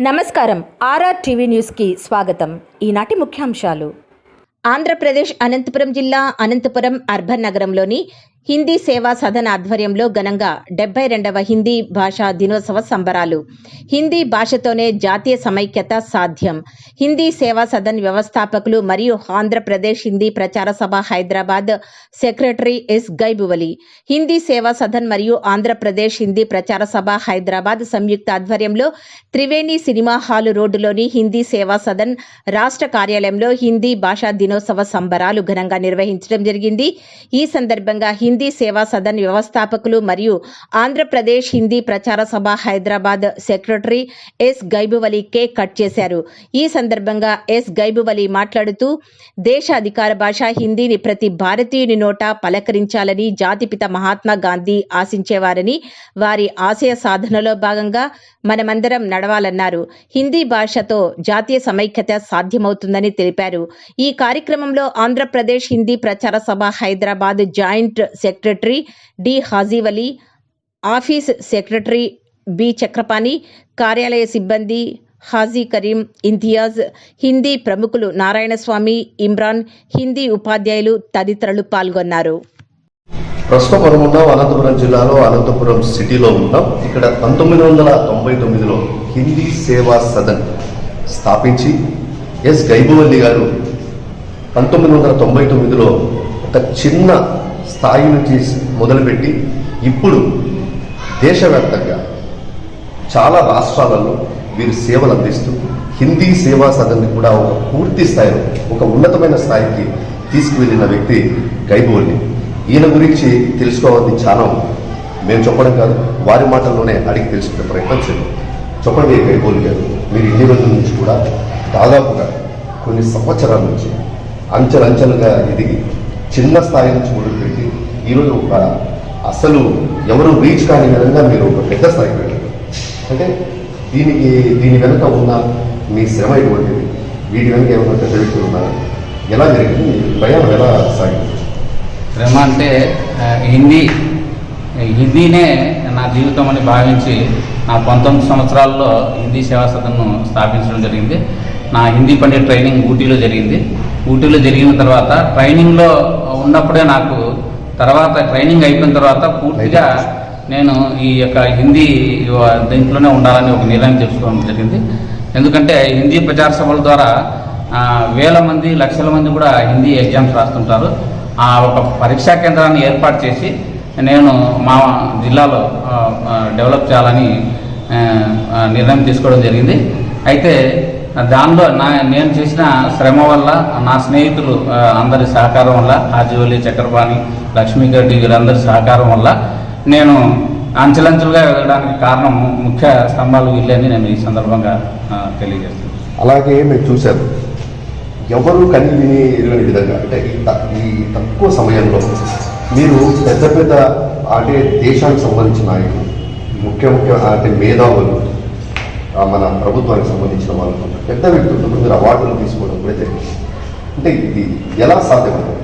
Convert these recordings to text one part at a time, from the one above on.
నమస్కారం. RR TV న్యూస్కి స్వాగతం. ఈనాటి ముఖ్యాంశాలు. ఆంధ్రప్రదేశ్ అనంతపురం జిల్లా అనంతపురం అర్బన్ నగరంలోని హిందీ సేవా సదన్ ఆధ్వర్యంలో ఘనంగా 72వ హిందీ భాషా దినోత్సవ సంబరాలు. హిందీ భాషతోనే జాతీయ సమైక్యత సాధ్యం. హిందీ సేవా సదన్ వ్యవస్థాపకులు మరియు ఆంధ్రప్రదేశ్ హిందీ ప్రచార సభ హైదరాబాద్ సెక్రటరీ ఎస్ గైబువలి, హిందీ సేవా సదన్ మరియు ఆంధ్రప్రదేశ్ హిందీ ప్రచార సభ హైదరాబాద్ సంయుక్త ఆధ్వర్యంలో త్రివేణి సినిమా హాల్ రోడ్డులోని హిందీ సేవా సదన్ రాష్ట్ర కార్యాలయంలో హిందీ భాషా దినోత్సవ సంబరాలు ఘనంగా నిర్వహించడం జరిగింది. ఈ సందర్భంగా హిందీ సేవా సదన్ వ్యవస్థాపకులు మరియు Andhra Pradesh Hindi Prachar Sabha Hyderabad secretary S Gaibuvali cake cut చేశారు. ఈ సందర్భంగా ఎస్ గైబువలి మాట్లాడుతూ, దేశ అధికార భాష హిందీని ప్రతి భారతీయుని నోట పలకరించాలని జాతిపిత మహాత్మా గాంధీ ఆశించేవారని, వారి ఆశయ సాధనలో భాగంగా మనమందరం నడవాలన్నారు. హిందీ భాషతో జాతీయ సమైక్యత సాధ్యమవుతుందని తెలిపారు. ఈ కార్యక్రమంలో Andhra Pradesh Hindi Prachar Sabha Hyderabad joint secretary D Hajivali, office secretary B Chakrapani, కార్యాలయ సిబ్బంది హాజీ కరీం, ఇంతియాజ్, హిందీ ప్రముఖులు నారాయణస్వామి, ఇమ్రాన్, హిందీ ఉపాధ్యాయులు తదితరులు పాల్గొన్నారు. ప్రస్తుతం మనం ఉన్నాం అనంతపురం జిల్లాలో అనంతపురం సిటీలో ఉన్నాం. ఇక్కడ 1999లో హిందీ సేవా సదన్ స్థాపించి ఎస్ గైబువల్లి గారు 1999లో ఒక చిన్న స్థాయి నుంచి మొదలుపెట్టి ఇప్పుడు దేశవ్యాప్తంగా చాలా రాష్ట్రాలలో వీరు సేవలు అందిస్తూ హిందీ సేవా సదన్ని కూడా ఒక పూర్తి స్థాయిలో ఒక ఉన్నతమైన స్థాయికి తీసుకువెళ్ళిన వ్యక్తి గైబువల్లి. ఈయన గురించి తెలుసుకోవాలని చాలా మేము చెప్పడం కాదు, వారి మాటల్లోనే అడిగి తెలుసుకునే ప్రయత్నం చేద్దాం. చెప్పండి గైబువల్లి గారు, మీరు ఇన్ని రోజుల నుంచి కూడా దాదాపుగా కొన్ని సంవత్సరాల నుంచి అంచెలంచెలుగా ఎదిగి చిన్న స్థాయి నుంచి మొదలుపెట్టి ఈరోజు ఒక అసలు ఎవరు రీచ్ కాని విధంగా మీరు ఒక పెద్ద స్థాయికి వెళ్ళారు. అంటే దీని వెనుక ఉన్న మీ శ్రమ ఎటువంటిది, వీటి వెనుక ఏమైనా పెద్ద వ్యక్తులు ఉన్నారు, ఎలా జరిగింది, మీ ప్రయాణం ఎలా సాగింది? శ్రమ అంటే హిందీనే నా జీవితం అని భావించి నా 19 సంవత్సరాల్లో హిందీ సేవా సదన్ను స్థాపించడం జరిగింది. నా హిందీ పండిట్ ట్రైనింగ్ ఊటీలో జరిగింది. ఊటీలో జరిగిన తర్వాత ట్రైనింగ్లో ఉన్నప్పుడే నాకు తర్వాత ట్రైనింగ్ అయిపోయిన తర్వాత పూర్తిగా నేను ఈ యొక్క హిందీ దీంట్లోనే ఉండాలని ఒక నిర్ణయం తీసుకోవడం జరిగింది. ఎందుకంటే హిందీ ప్రచార సభల ద్వారా వేల మంది లక్షల మంది కూడా హిందీ ఎగ్జామ్స్ రాస్తుంటారు. ఒక పరీక్షా కేంద్రాన్ని ఏర్పాటు చేసి నేను మా జిల్లాలో డెవలప్ చేయాలని నిర్ణయం తీసుకోవడం జరిగింది. అయితే దానిలో నేను చేసిన శ్రమ వల్ల, నా స్నేహితులు అందరి సహకారం వల్ల, హాజీవలి, చక్రపాణి, లక్ష్మీగడ్డి వీరందరి సహకారం వల్ల నేను అంచెలంచెలుగా వెళ్ళడానికి కారణం ముఖ్య స్తంభాలు వీళ్ళని నేను ఈ సందర్భంగా తెలియజేస్తాను. అలాగే మీరు చూశారు, ఎవరు కని విని ఎరుగని విధంగా అంటే ఈ తక్కువ సమయంలో మీరు పెద్ద పెద్ద అంటే దేశానికి సంబంధించిన నాయకులు, ముఖ్య అంటే మేధావులు, మన ప్రభుత్వానికి సంబంధించిన వాళ్ళు, పెద్ద వ్యక్తులతో మీరు అవార్డులు తీసుకోవడం కూడా జరిగింది. అంటే ఇది ఎలా సాధ్యమైంది?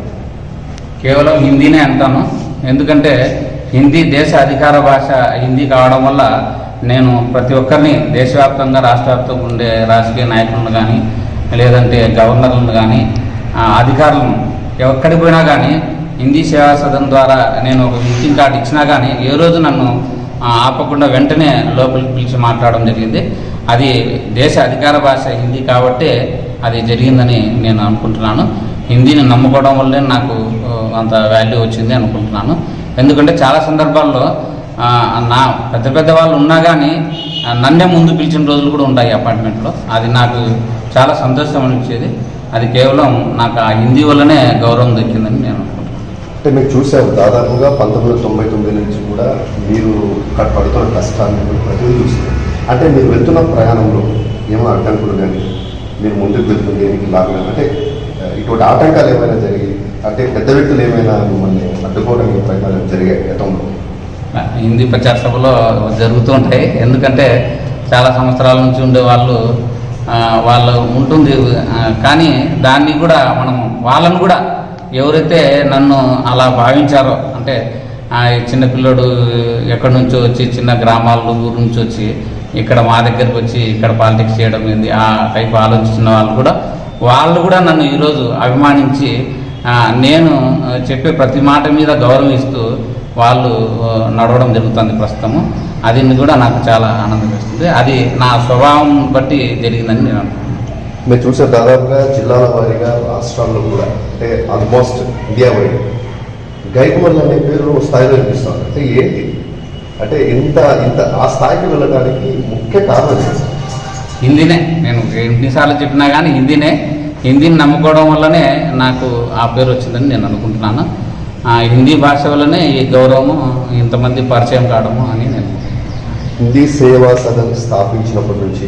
కేవలం హిందీనే అంటాను. ఎందుకంటే హిందీ దేశ అధికార భాష హిందీ కావడం వల్ల నేను ప్రతి ఒక్కరిని దేశవ్యాప్తంగా రాష్ట్ర వ్యాప్తంగా ఉండే రాజకీయ నాయకులను కానీ, లేదంటే గవర్నర్లను కానీ, అధికారులను ఎక్కడికి పోయినా కానీ హిందీ సేవా సదన్ ద్వారా నేను ఒక విజిటింగ్ కార్డు ఇచ్చినా కానీ ఏ రోజు నన్ను ఆపకుండా వెంటనే లోపలికి పిలిచి మాట్లాడడం జరిగింది. అది దేశ అధికార భాష హిందీ కాబట్టే అది జరిగిందని నేను అనుకుంటున్నాను. హిందీని నమ్ముకోవడం వల్లే నాకు అంత వాల్యూ వచ్చింది అనుకుంటున్నాను. ఎందుకంటే చాలా సందర్భాల్లో నా పెద్ద వాళ్ళు ఉన్నా కానీ నన్నే ముందు పిలిచిన రోజులు కూడా ఉంటాయి అపార్ట్మెంట్లో. అది నాకు చాలా సంతోషం అనిపించేది. అది కేవలం నాకు ఆ హిందీ వల్లనే గౌరవం దక్కిందని నేను అనుకుంటున్నాను. అంటే మీరు చూసారు, దాదాపుగా 1999 నుంచి కూడా మీరు పడుతున్న కష్టాన్ని ప్రజలు చూస్తారు. అంటే మీరు వెళ్తున్న ప్రయాణంలో ఏమో అడ్డంకులు కానీ, మీరు ముందుకు వెళ్తుంది దేనికి లాగా అంటే ఇటువంటి ఆటంకాలు ఏమైనా జరిగి, అంటే పెద్ద వ్యక్తులు ఏమైనా మిమ్మల్ని అడ్డుకోవడానికి ప్రయత్నాలు జరిగాయి గతంలో? హిందీ ప్రచార సభలో జరుగుతూ ఉంటాయి. ఎందుకంటే చాలా సంవత్సరాల నుంచి ఉండే వాళ్ళు ఉంటుంది. కానీ దాన్ని కూడా వాళ్ళను కూడా ఎవరైతే నన్ను అలా భావించారో, అంటే చిన్నపిల్లడు ఎక్కడి నుంచో వచ్చి చిన్న గ్రామాల ఊరు నుంచి వచ్చి ఇక్కడ మా దగ్గరికి వచ్చి ఇక్కడ పాలిటిక్స్ చేయడం ఏంది ఆ టైప్ ఆలోచించిన వాళ్ళు కూడా నన్ను ఈరోజు అభిమానించి నేను చెప్పే ప్రతి మాట మీద గౌరవిస్తూ వాళ్ళు నడవడం జరుగుతుంది ప్రస్తుతము. అది కూడా నాకు చాలా ఆనందం వేస్తుంది. అది నా స్వభావం బట్టి జరిగిందని నేను అనుకుంటున్నాను. మీరు చూసే దాదాపుగా జిల్లాల వారీగా రాష్ట్రాల్లో కూడా అంటే ఆల్మోస్ట్ ఇండియా వైడ్ గైకుమల్ అనే పేరు స్థాయిలో అనిపిస్తుంది. అంటే ఏంటి అంటే ఇంత ఆ స్థాయికి వెళ్ళడానికి ముఖ్య కారణం హిందీనే. నేను ఎన్నిసార్లు చెప్పినా కానీ హిందీని నమ్ముకోవడం వల్లనే నాకు ఆ పేరు వచ్చిందని నేను అనుకుంటున్నాను. హిందీ భాష వల్లనే ఈ గౌరవము ఇంతమంది పరిచయం కావడము అని నేను. హిందీ సేవా సదన్ స్థాపించినప్పటి నుంచి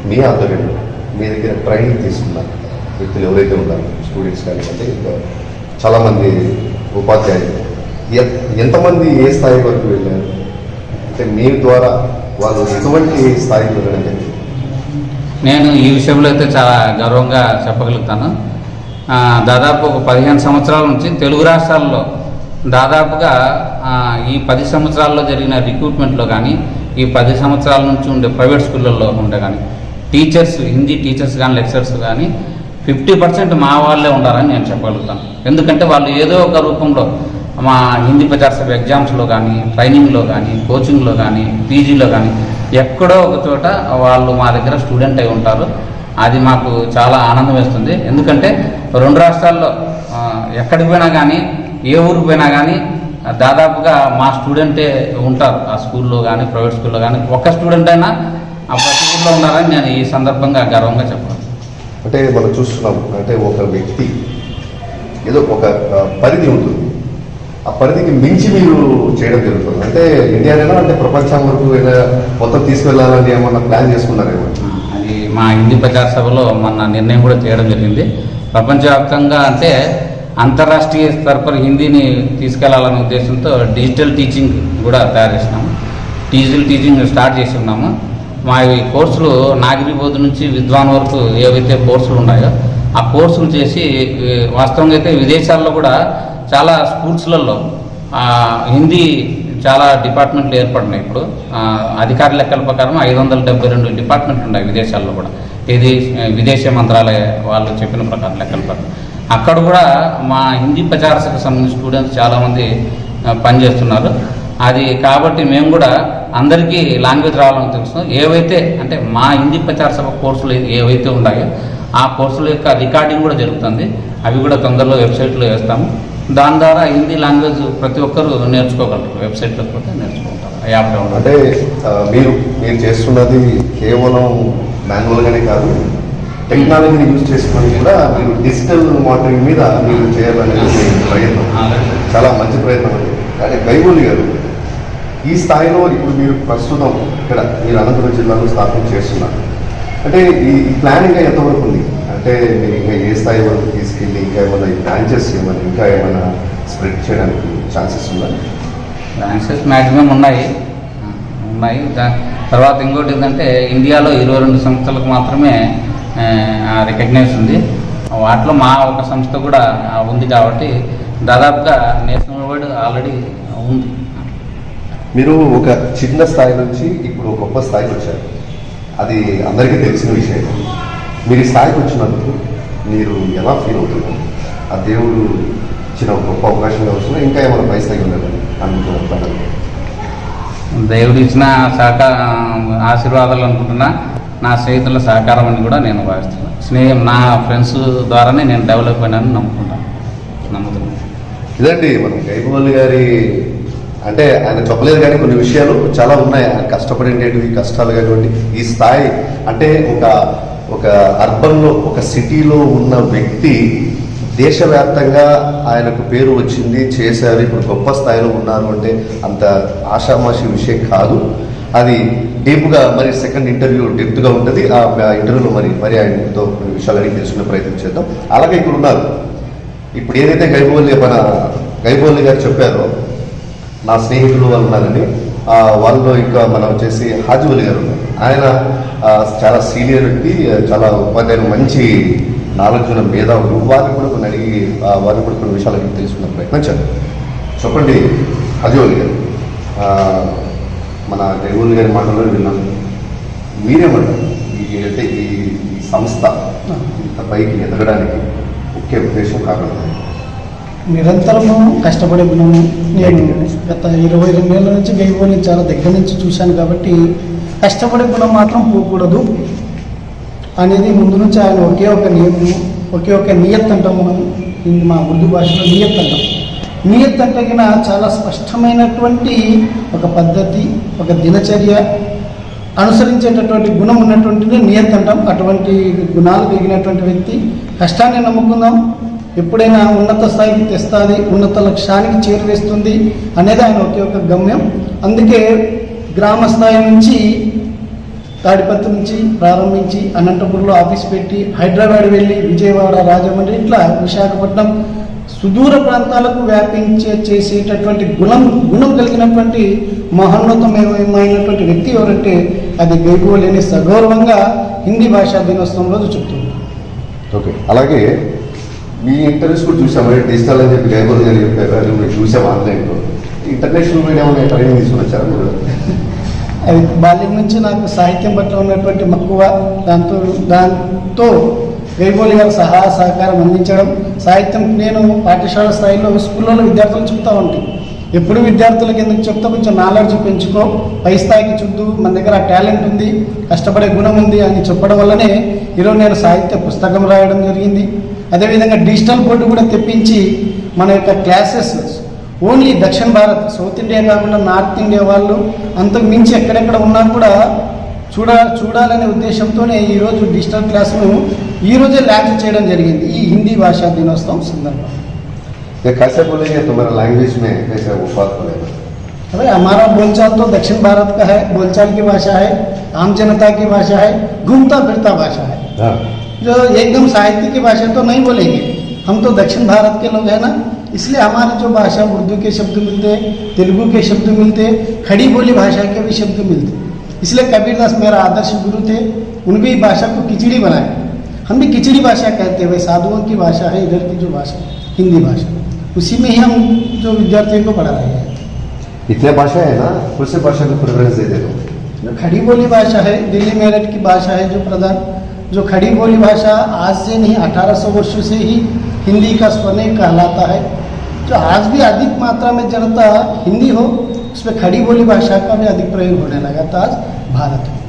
మీ ఆధ్వర్యంలో మీ దగ్గర ట్రైనింగ్ తీసుకున్న వ్యక్తులు ఎవరైతే ఉన్నారో స్టూడెంట్స్ కానీ అంటే చాలామంది ఉపాధ్యాయులు ఎంతమంది ఏ స్థాయి వరకు వెళ్ళారు, అంటే మీ ద్వారా వాళ్ళు ఎటువంటి స్థాయికి వెళ్ళడం జరిగింది? నేను ఈ విషయంలో అయితే చాలా గర్వంగా చెప్పగలుగుతాను. దాదాపు ఒక 15 సంవత్సరాల నుంచి తెలుగు రాష్ట్రాల్లో దాదాపుగా ఈ 10 సంవత్సరాల్లో జరిగిన రిక్రూట్మెంట్లో కానీ ఈ 10 సంవత్సరాల నుంచి ఉండే ప్రైవేట్ స్కూళ్ళల్లో ఉండే కానీ టీచర్స్, హిందీ టీచర్స్ కానీ లెక్చరర్స్ కానీ 50% మా వాళ్ళే ఉండాలని నేను చెప్పగలుగుతాను. ఎందుకంటే వాళ్ళు ఏదో ఒక రూపంలో మా హిందీ ప్రచార సభ ఎగ్జామ్స్లో కానీ ట్రైనింగ్లో కానీ కోచింగ్లో కానీ పీజీలో కానీ ఎక్కడో ఒక చోట వాళ్ళు మా దగ్గర స్టూడెంట్ అయి ఉంటారు. అది మాకు చాలా ఆనందం వేస్తుంది. ఎందుకంటే 2 రాష్ట్రాల్లో ఎక్కడికి పోయినా కానీ ఏ ఊరికి పోయినా కానీ దాదాపుగా మా స్టూడెంటే ఉంటారు. ఆ స్కూల్లో కానీ ప్రైవేట్ స్కూల్లో కానీ ఒక్క స్టూడెంట్ అయినా ఆ ప్రతి ఊళ్ళో ఉన్నారని నేను ఈ సందర్భంగా గర్వంగా చెప్పాను. అంటే మనం చూస్తున్నాం అంటే ఒక వ్యక్తి ఏదో ఒక పరిధి ఉంటుంది, ఆ పరిధికి మించి మీరు చేయడం జరుగుతుంది. అంటే ఇండియానైనా అంటే ప్రపంచం వరకు మొత్తం తీసుకెళ్లాలని ఏమన్నా ప్లాన్ చేసుకున్నారేమో? అది మా హిందీ ప్రచార సభలో మొన్న నిర్ణయం కూడా చేయడం జరిగింది. ప్రపంచవ్యాప్తంగా అంటే అంతర్రాష్ట్రీయ స్థాయి హిందీని తీసుకెళ్లాలనే ఉద్దేశంతో డిజిటల్ టీచింగ్ కూడా తయారు చేసినాము. డిజిటల్ టీచింగ్ స్టార్ట్ చేసి ఉన్నాము. మా ఈ కోర్సులు నాగరిబోధ నుంచి విద్వాన్ వరకు ఏవైతే కోర్సులు ఉన్నాయో ఆ కోర్సులు చేసి వాస్తవంగా అయితే విదేశాల్లో కూడా చాలా స్కూల్స్లలో హిందీ చాలా డిపార్ట్మెంట్లు ఏర్పడినాయి. ఇప్పుడు అధికార లెక్కల ప్రకారం 572 డిపార్ట్మెంట్లు ఉన్నాయి విదేశాల్లో కూడా. ఇది విదేశీ మంత్రాలయ వాళ్ళు చెప్పిన ప్రకారం లెక్కల ప్రకారం అక్కడ కూడా మా హిందీ ప్రచారసకు సంబంధించిన స్టూడెంట్స్ చాలామంది పనిచేస్తున్నారు. అది కాబట్టి మేము కూడా అందరికీ లాంగ్వేజ్ రావాలని తెలుసు. ఏవైతే అంటే మా హిందీ ప్రచార సభ కోర్సులు ఏవైతే ఉన్నాయో ఆ కోర్సుల యొక్క రికార్డింగ్ కూడా జరుగుతుంది. అవి కూడా తొందరలో వెబ్సైట్లో వేస్తాము. దాని ద్వారా హిందీ లాంగ్వేజ్ ప్రతి ఒక్కరు నేర్చుకోగలరు. వెబ్సైట్లో కూడా నేర్చుకుంటారు. App download. అంటే మీరు చేస్తున్నది కేవలం మాన్యువల్గానే కాదు, టెక్నాలజీని యూజ్ చేసుకొని కూడా మీరు డిజిటల్ మోడలింగ్ మీద మీరు చేయాలనేది ప్రయత్నం. చాలా మంచి ప్రయత్నం అండి. కానీ గైగోలి గారు ఈ స్థాయిలో ఇప్పుడు మీరు ప్రస్తుతం ఇక్కడ మీరు అనంతపురం జిల్లాలో స్థాపన చేస్తున్నారు. అంటే ఈ ప్లానింగ్ ఎంతవరకు ఉంది? అంటే మీరు ఇంకా ఏ స్థాయి వరకు తీసుకెళ్ళి ఇంకా ఏమైనా ఈ బ్రాంచెస్ ఇంకా ఏమైనా స్ప్రెడ్ చేయడానికి ఛాన్సెస్ ఉన్నాయి? బ్రాంచెస్ మ్యాక్సిమం ఉన్నాయి. తర్వాత ఇంకోటి ఏంటంటే ఇండియాలో 22 సంస్థలకు మాత్రమే రికగ్నైజ్ ఉంది. వాటిలో మా ఒక సంస్థ కూడా ఉంది కాబట్టి దాదాపుగా నేషనల్ వైడ్ ఆల్రెడీ ఉంది. మీరు ఒక చిన్న స్థాయి నుంచి ఇప్పుడు ఒక గొప్ప స్థాయికి వచ్చారు. అది అందరికీ తెలిసిన విషయం. మీరు ఈ స్థాయికి వచ్చినందుకు మీరు ఎలా ఫీల్ అవుతున్నారు? ఆ దేవుడు ఇచ్చిన గొప్ప అవకాశం కావచ్చు, ఇంకా ఏమైనా పై స్థాయికి ఉండాలని అనుకుంటున్నారు? దేవుడు ఇచ్చిన ఆశీర్వాదాలు అనుకుంటున్నా. నా స్నేహితుల సహకారం అని కూడా నేను భావిస్తున్నాను. నా ఫ్రెండ్స్ ద్వారానే నేను డెవలప్ అయినానని నమ్ముతున్నాను. ఇదండి మనం గైగోలి గారి అంటే ఆయన చెప్పలేదు కానీ కొన్ని విషయాలు చాలా ఉన్నాయి. ఆయన కష్టపడేటివి కష్టాలు కానివ్వండి, ఈ స్థాయి అంటే ఒక అర్బన్లో ఒక సిటీలో ఉన్న వ్యక్తి దేశవ్యాప్తంగా ఆయనకు పేరు వచ్చింది, చేశారు, ఇప్పుడు గొప్ప స్థాయిలో ఉన్నారు అంటే అంత ఆషామాషి విషయం కాదు. అది డీప్గా మరి సెకండ్ ఇంటర్వ్యూ డెప్త్గా ఉంటుంది. ఆ ఇంటర్వ్యూలో మరి ఆయనతో కొన్ని విషయాలు అడిగి తెలుసుకునే ప్రయత్నం చేద్దాం. అలాగే ఇక్కడ ఉన్నారు. ఇప్పుడు ఏదైతే గైగోలి గారు చెప్పారో నా స్నేహితులు వాళ్ళు ఉన్నారని, వాళ్ళు ఇంకా మనం వచ్చేసి హాజీవలి గారు ఉన్నారు. ఆయన చాలా సీనియర్ వ్యక్తి, చాలా ఉపాధ్యాయులు, మంచి నాలెడ్జ్ ఉన్న మేధావులు. వారిని కూడా కొన్ని అడిగి వారిని కూడా కొన్ని విషయాలు అడిగి తెలుసుకునే ప్రయత్నం చేద్దాం. చెప్పండి హాజీవలి గారు, మన గైగోలి గారి మాటల్లో విన్నాను. మీరేమంటారు అంటే ఈ సంస్థ ఇంత పైకి ఎదగడానికి ముఖ్య ఉద్దేశం కారణం? నిరంతరము కష్టపడే గుణము. నేను గత 22 ఏళ్ళ నుంచి గైబోల్ని చాలా దగ్గర నుంచి చూశాను కాబట్టి కష్టపడే గుణం మాత్రం పోకూడదు అనేది ముందు నుంచి ఆయన ఒకే ఒక నియమము, ఒకే ఒక నియత్ అంటాం మనం మా ఉర్దూ భాషలో నియత్ అంటాం. నియత్ అంటే కింద చాలా స్పష్టమైనటువంటి ఒక పద్ధతి, ఒక దినచర్య అనుసరించేటటువంటి గుణం ఉన్నటువంటిది నియత్ అంటాం. అటువంటి గుణాలు కలిగినటువంటి వ్యక్తి కష్టాన్ని నమ్ముకుందాం, ఎప్పుడైనా ఉన్నత స్థాయికి తెస్తుంది, ఉన్నత లక్ష్యానికి చేరువేస్తుంది అనేది ఆయన ఒకే ఒక గమ్యం. అందుకే గ్రామ స్థాయి నుంచి తాడిపత్రి నుంచి ప్రారంభించి అనంతపురంలో ఆఫీస్ పెట్టి హైదరాబాద్ వెళ్ళి విజయవాడ, రాజమండ్రి, ఇట్లా విశాఖపట్నం సుదూర ప్రాంతాలకు చేసేటటువంటి గుణం కలిగినటువంటి మహోన్నతమైనటువంటి వ్యక్తి ఎవరంటే అది గైబోల్ అని సగౌరవంగా హిందీ భాషా దినోత్సవం రోజు చెప్తుంది. ఓకే, అలాగే మీ ఇంటర్వ్యూస్ కూడా చూసాము, డిజిటల్ అని చెప్పి గైబోల్ అని చెప్పారు, అది మేము చూసాము ఆన్లైన్లో. ఇంటర్నేషనల్ మీడియా ట్రైనింగ్ తీసుకుని వచ్చారు మీరు? అది బాల్యం నుంచి నాకు సాహిత్యం పట్ల ఉన్నటువంటి మక్కువ, దాంతో గైబోలి గారు సహాయ సహకారం అందించడం. సాహిత్యం నేను పాఠశాల స్థాయిలో స్కూళ్ళలో విద్యార్థులు చెప్తా ఉంటాయి, ఎప్పుడు విద్యార్థులకు ఎందుకు చెప్తా, కొంచెం నాలెడ్జ్ పెంచుకో, పై స్థాయికి చూద్దు, మన దగ్గర టాలెంట్ ఉంది, కష్టపడే గుణం ఉంది అని చెప్పడం వల్లనే ఈరోజు నేను సాహిత్య పుస్తకం రాయడం జరిగింది. అదేవిధంగా డిజిటల్ బోర్డు కూడా తెప్పించి మన యొక్క క్లాసెస్ ఓన్లీ దక్షిణ భారత్, సౌత్ ఇండియా కాకుండా నార్త్ ఇండియా వాళ్ళు అంతకు మించి ఎక్కడెక్కడ ఉన్నా కూడా చూడాలనే ఉద్దేశంతోనే ఈరోజు డిజిటల్ క్లాసును ఈరోజే లాంచ్ చేయడం జరిగింది ఈ హిందీ భాషా దినోత్సవం సందర్భంగా. कैसे बोलेंगे तुम्हारा लैंग्वेज में कैसे वो बात बोलेगा? अरे हमारा बोलचाल तो दक्षिण भारत का है, बोलचाल की भाषा है, आम जनता की भाषा है, घूमता फिरता भाषा है। हाँ। जो एकदम साहित्य की भाषा तो नहीं बोलेंगे, हम तो दक्षिण भारत के लोग हैं ना, इसलिए हमारी जो भाषा उर्दू के शब्द मिलते, तेलुगु के शब्द मिलते, खड़ी बोली भाषा के भी शब्द मिलते। इसलिए कबीरदास मेरा आदर्श गुरु थे, उनकी भाषा को खिचड़ी बनाए, हम भी खिचड़ी भाषा कहते हैं। भाई साधुओं की भाषा है इधर की जो भाषा हिंदी भाषा, उसी में ही हम जो विद्यार्थियों को पढ़ा रहे हैं। इतने भाषा है ना, कौन से भाषा को प्रेफरेंस देते हो? जो खड़ी बोली भाषा है, दिल्ली मेरठ की भाषा है जो प्रधान, जो खड़ी बोली भाषा आज से नहीं 1800 वर्षों से ही हिंदी का स्वने कहलाता है। जो आज भी अधिक मात्रा में जनता हिंदी हो, उसमें खड़ी बोली भाषा का भी अधिक प्रयोग होने लगा था आज भारत में।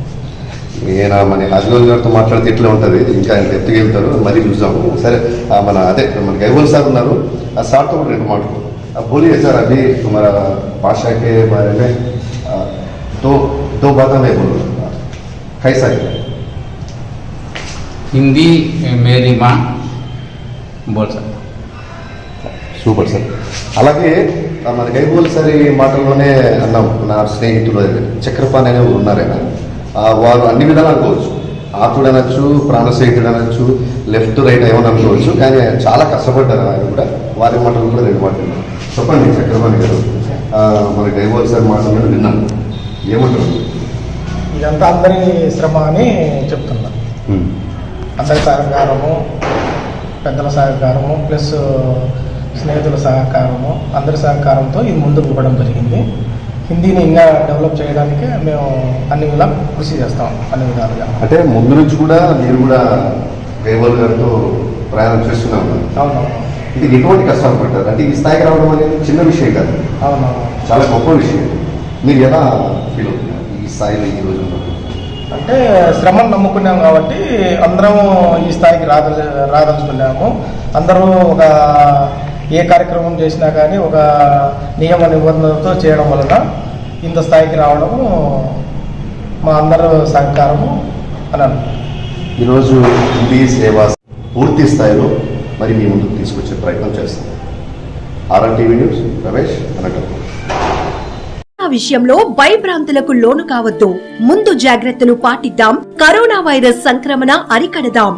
ఈయన మన రాజగోల్ గారితో మాట్లాడితే ఇట్లా ఉంటుంది, ఇంకా ఆయన ఎత్తుకు వెళ్తారు, మరీ చూసాము. సరే మన అదే మన గైబోల్ సార్ ఉన్నారు, ఆ సార్తో కూడా 2 మాటలు बोलिए सर। अभी तुम्हारा भाषा के बारे में दो बातें मैं बोलूँगा, कैसा है? हिंदी मेरी माँ बोल सकता. Super sir. అలాగే మన గైబోల్ సార్ ఈ మాటల్లోనే అన్నాం, నా స్నేహితులు చక్రపాణి అనే ఉన్నారైనా, వారు అన్ని విధాలు అనుకోవచ్చు, ఆతుడు అనొచ్చు, ప్రాణ స్నేహితుడు అనొచ్చు, లెఫ్ట్ రైట్ ఏమని అనుకోవచ్చు, కానీ చాలా కష్టపడ్డారు ఆయన కూడా. వారి మాటలు కూడా 2 మాటలు చెప్పండి చక్రపాణి గారు. మన గైబోల్ సార్ మాటలు విన్నాను, ఏమంటారు? ఇదంతా అందరి శ్రమ అని చెప్తున్నా. అందరి సహకారము, పెద్దల సహకారము ప్లస్ స్నేహితుల సహకారము, అందరి సహకారంతో ఇది ముందుకు ఇవ్వడం జరిగింది. హిందీని ఇంకా డెవలప్ చేయడానికి మేము అన్ని విధాలు కృషి చేస్తాం, అన్ని విధాలుగా. అంటే ముందు నుంచి కూడా మీరు కూడా గైబోల్ గారితో ప్రయాణం చేస్తున్నాము. అవునవును. ఇది ఎటువంటి కష్టాలు పడ్డారు? అంటే ఈ స్థాయికి రావడం అనేది చిన్న విషయం కాదు, అవునవును, చాలా గొప్ప విషయం. మీరు ఎలా ఫీల్ అవుతున్నారు ఈ స్థాయిలో ఈ రోజు? అంటే శ్రమను నమ్ముకున్నాం కాబట్టి అందరం ఈ స్థాయికి రాదలుచుకున్నాము. అందరూ ఒక ఏ కార్యక్రమం చేసినా కానీ ఒక నియమ నిబంధనలతో చేయడం వలన ఇంత స్థాయికి రావడము మా అందరూ సహకారము అని. ఈరోజు హిందీ సేవ పూర్తి స్థాయిలో మరి మీ ముందుకు తీసుకొచ్చే ప్రయత్నం చేస్తాం. ఆర్ఆర్టీవీ న్యూస్ రమేష్ అనగల్. విషయంలో భయభ్రాంతులకు లోను కావద్దు. ముందు జాగ్రత్తలు పాటిద్దాం. కరోనా వైరస్ సంక్రమణ అరికడదాం.